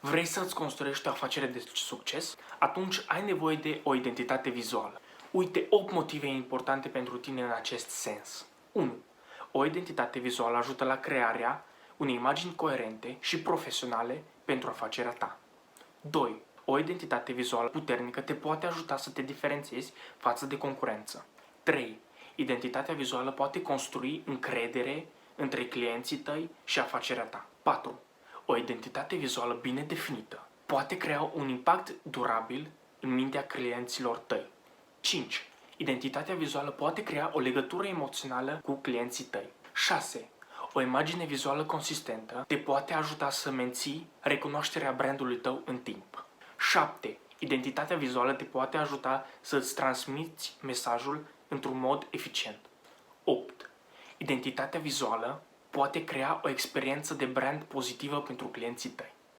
Vrei să-ți construiești o afacere de succes? Atunci ai nevoie de o identitate vizuală. Uite 8 motive importante pentru tine în acest sens. 1. O identitate vizuală ajută la crearea unei imagini coerente și profesionale pentru afacerea ta. 2. O identitate vizuală puternică te poate ajuta să te diferențiezi față de concurență. 3. Identitatea vizuală poate construi încredere între clienții tăi și afacerea ta. 4. O identitate vizuală bine definită poate crea un impact durabil în mintea clienților tăi. 5. Identitatea vizuală poate crea o legătură emoțională cu clienții tăi. 6. O imagine vizuală consistentă te poate ajuta să menții recunoașterea brandului tău în timp. 7. Identitatea vizuală te poate ajuta să-ți transmiți mesajul într-un mod eficient. 8. Identitatea vizuală poate crea o experiență de brand pozitivă pentru clienții tăi.